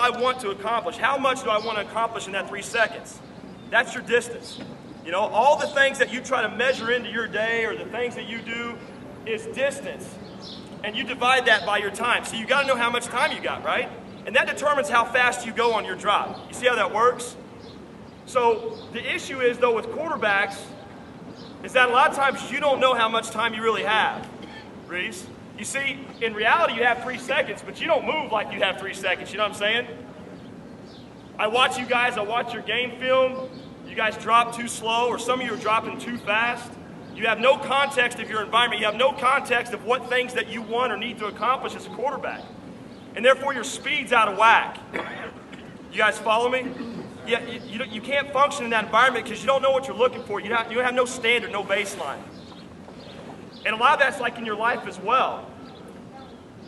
I want to accomplish? How much do I want to accomplish in that 3 seconds? That's your distance. You know, all the things that you try to measure into your day or the things that you do is distance. And you divide that by your time. So you got to know how much time you got, right? And that determines how fast you go on your drop. You see how that works? So the issue is, though, with quarterbacks, is that a lot of times you don't know how much time you really have, Reese. You see, in reality, you have 3 seconds, but you don't move like you have 3 seconds. You know what I'm saying? I watch you guys. I watch your game film. You guys drop too slow, or some of you are dropping too fast. You have no context of your environment. You have no context of what things that you want or need to accomplish as a quarterback. And therefore, your speed's out of whack. You guys follow me? Yeah, you can't function in that environment because you don't know what you're looking for. You don't have no standard, no baseline. And a lot of that's like in your life as well.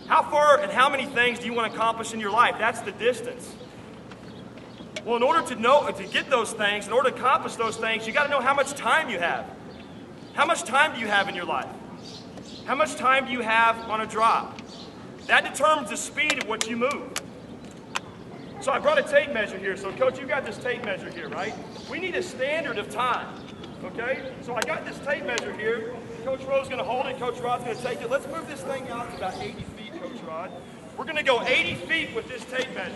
How far and how many things do you want to accomplish in your life? That's the distance. Well, in order to get those things, in order to accomplish those things, you got to know how much time you have. How much time do you have in your life? How much time do you have on a drop? That determines the speed of what you move. So I brought a tape measure here. So, Coach, you got this tape measure here, right? We need a standard of time, okay? So I got this tape measure here. Coach Rowe's going to hold it. Coach Rod's going to take it. Let's move this thing out to about 80 feet, Coach Rod. We're going to go 80 feet with this tape measure.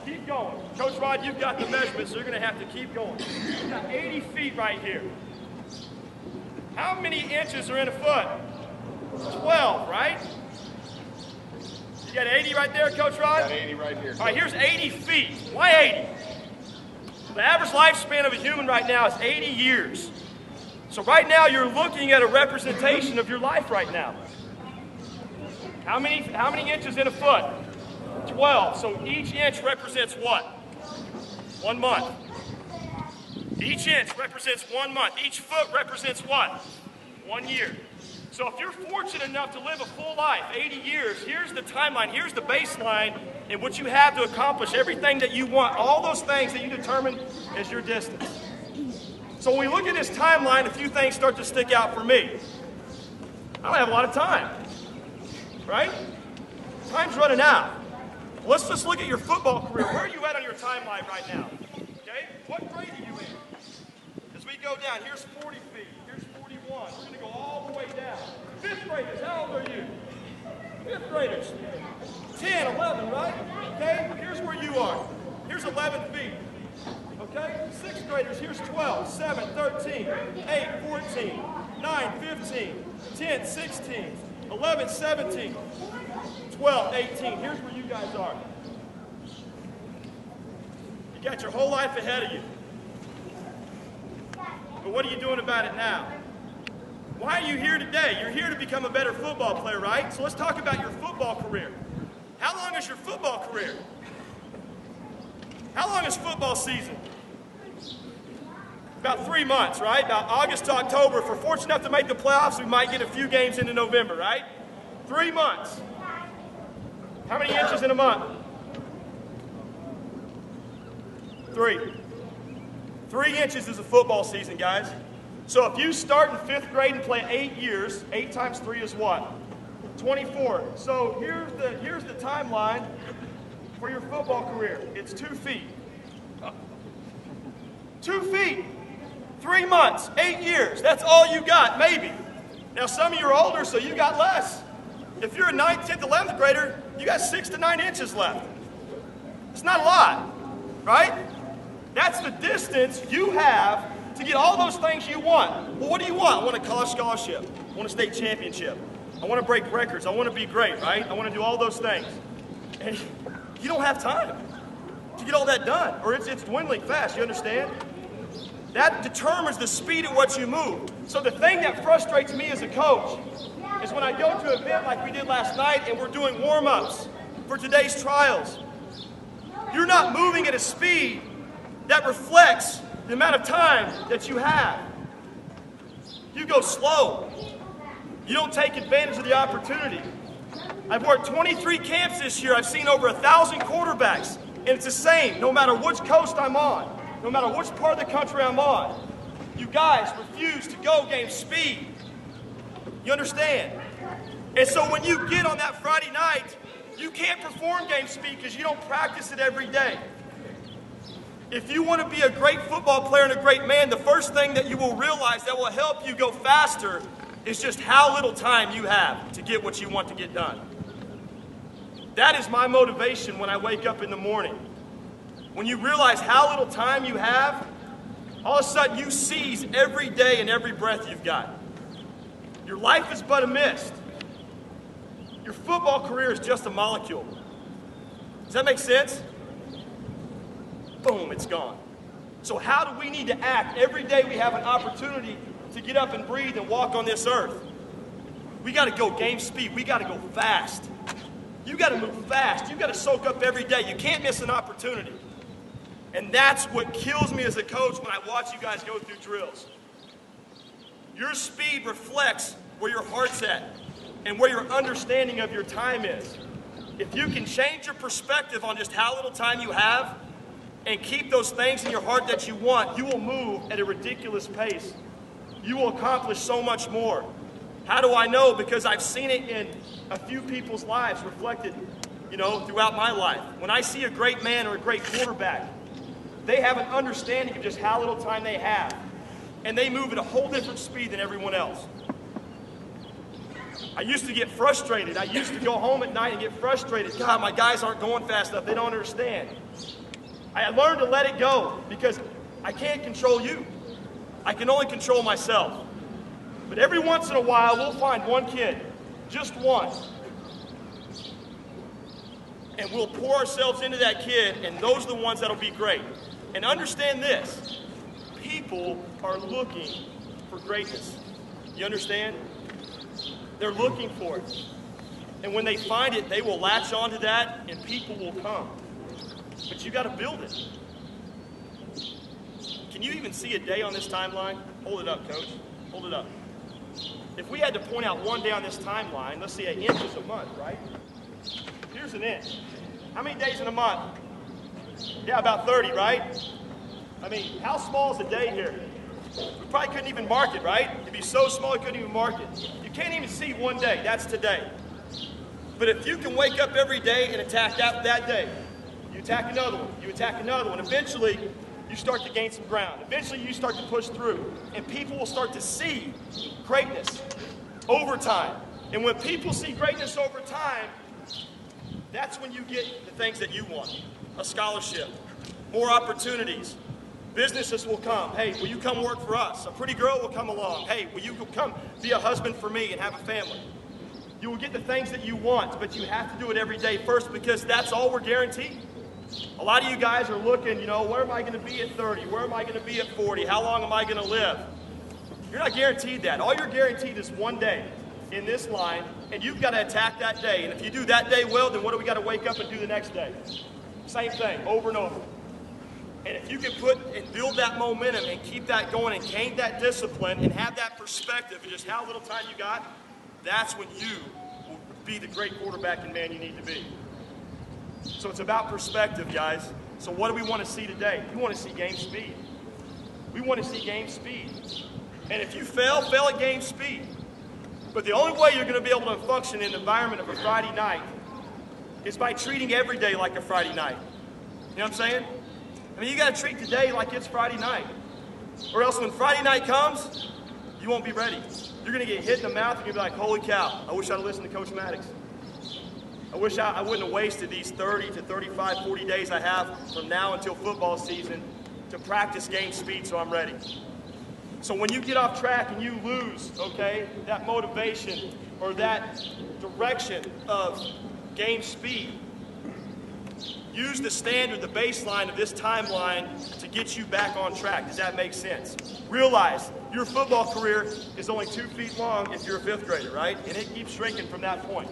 Keep going. Coach Rod, you've got the measurement, so you're going to have to keep going. We've got 80 feet right here. How many inches are in a foot? 12, right? You got 80 right there, Coach Rod? Got 80 right here. All right, here's 80 feet. Why 80? The average lifespan of a human right now is 80 years. So right now you're looking at a representation of your life right now. How many inches in a foot? 12. So each inch represents what? 1 month. Each inch represents 1 month. Each foot represents what? 1 year. So if you're fortunate enough to live a full life, 80 years, here's the timeline, here's the baseline in what you have to accomplish everything that you want, all those things that you determine as your distance. So when we look at this timeline, a few things start to stick out for me. I don't have a lot of time, right? Time's running out. Let's just look at your football career. Where are you at on your timeline right now? Okay? What grade are you in? As we go down, here's 40 feet, here's 41. We're going to go all the way down. Fifth graders, how old are you? Fifth graders. 10, 11, right? Okay? Here's where you are. Here's 11 feet. Okay? Sixth graders, here's 12, 7, 13, 8, 14, 9, 15, 10, 16, 11, 17, 12, 18. Here's where you guys are. You got your whole life ahead of you. But what are you doing about it now? Why are you here today? You're here to become a better football player, right? So let's talk about your football career. How long is your football career? How long is football season? About 3 months, right? About August to October. If we're fortunate enough to make the playoffs, we might get a few games into November, right? 3 months. How many inches in a month? 3. 3 inches is a football season, guys. So if you start in 5th grade and play 8 years, 8 times 3 is what? 24. So here's the timeline for your football career. It's 2 feet. 2 feet. 3 months, 8 years. That's all you got, maybe. Now some of you are older, so you got less. If you're a 9th, 10th, 11th grader, you got 6 to 9 inches left. It's not a lot, right? That's the distance you have to get all those things you want. Well, what do you want? I want a college scholarship. I want a state championship. I want to break records. I want to be great, right? I want to do all those things. And you don't have time to get all that done, or it's dwindling fast, you understand? That determines the speed at which you move. So the thing that frustrates me as a coach is when I go to an event like we did last night and we're doing warm-ups for today's trials. You're not moving at a speed that reflects the amount of time that you have. You go slow. You don't take advantage of the opportunity. I've worked 23 camps this year. I've seen over 1,000 quarterbacks, and it's the same no matter which coast I'm on, no matter which part of the country I'm on. You guys refuse to go game speed. You understand? And so when you get on that Friday night You can't perform game speed because you don't practice it every day. If you want to be a great football player and a great man, the first thing that you will realize that will help you go faster is just how little time you have to get what you want to get done. That is my motivation when I wake up in the morning. When you realize how little time you have, all of a sudden you seize every day and every breath you've got. Your life is but a mist. Your football career is just a molecule. Does that make sense? Boom, it's gone. So how do we need to act every day we have an opportunity to get up and breathe and walk on this earth? We got to go game speed. We got to go fast. You got to move fast. You got to soak up every day. You can't miss an opportunity. And that's what kills me as a coach when I watch you guys go through drills. Your speed reflects where your heart's at and where your understanding of your time is. If you can change your perspective on just how little time you have and keep those things in your heart that you want, you will move at a ridiculous pace. You will accomplish so much more. How do I know? Because I've seen it in a few people's lives reflected, throughout my life. When I see a great man or a great quarterback, they have an understanding of just how little time they have. And they move at a whole different speed than everyone else. I used to get frustrated. I used to go home at night and get frustrated. God, my guys aren't going fast enough. They don't understand. I learned to let it go because I can't control you. I can only control myself. But every once in a while, we'll find one kid, just one, and we'll pour ourselves into that kid, and those are the ones that'll be great. And understand this, people are looking for greatness. You understand? They're looking for it. And when they find it, they will latch onto that, and people will come. But you got to build it. Can you even see a day on this timeline? Hold it up, coach. Hold it up. If we had to point out one day on this timeline, let's see, an inch is a month, right? Here's an inch. How many days in a month? Yeah, about 30, right? I mean, how small is a day here? We probably couldn't even mark it, right? It'd be so small you couldn't even mark it. You can't even see one day. That's today. But if you can wake up every day and attack that day, you attack another one, you attack another one, eventually you start to gain some ground. Eventually you start to push through. And people will start to see greatness over time. And when people see greatness over time, that's when you get the things that you want. A scholarship, more opportunities. Businesses will come. Hey, will you come work for us? A pretty girl will come along. Hey, will you come be a husband for me and have a family? You will get the things that you want, but you have to do it every day first because that's all we're guaranteed. A lot of you guys are looking, where am I going to be at 30? Where am I going to be at 40? How long am I going to live? You're not guaranteed that. All you're guaranteed is one day in this line, and you've got to attack that day. And if you do that day well, then what do we got to wake up and do the next day? Same thing, over and over. And if you can put and build that momentum and keep that going and gain that discipline and have that perspective of just how little time you got, that's when you will be the great quarterback and man you need to be. So it's about perspective, guys. So what do we want to see today? We want to see game speed. We want to see game speed. And if you fail at game speed. But the only way you're going to be able to function in the environment of a Friday night is by treating every day like a Friday night. You know what I'm saying? I mean, you got to treat today like it's Friday night. Or else when Friday night comes, you won't be ready. You're going to get hit in the mouth and you're going to be like, holy cow, I wish I'd have listened to Coach Maddox. I wish I wouldn't have wasted these 30 to 35, 40 days I have from now until football season to practice game speed so I'm ready. So when you get off track and you lose, that motivation or that direction of game speed, use the standard, the baseline of this timeline to get you back on track. Does that make sense? Realize your football career is only 2 feet long if you're a 5th grader, right? And it keeps shrinking from that point.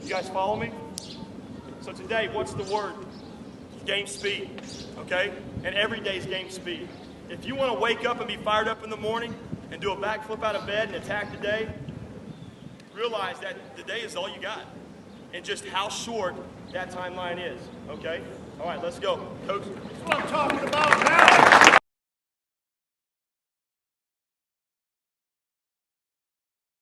You guys follow me? So today, what's the word? Game speed, okay? And every day is game speed. If you want to wake up and be fired up in the morning and do a backflip out of bed and attack the day, realize that the day is all you got. And just how short that timeline is, okay? All right, let's go. Coach. That's what I'm talking about now.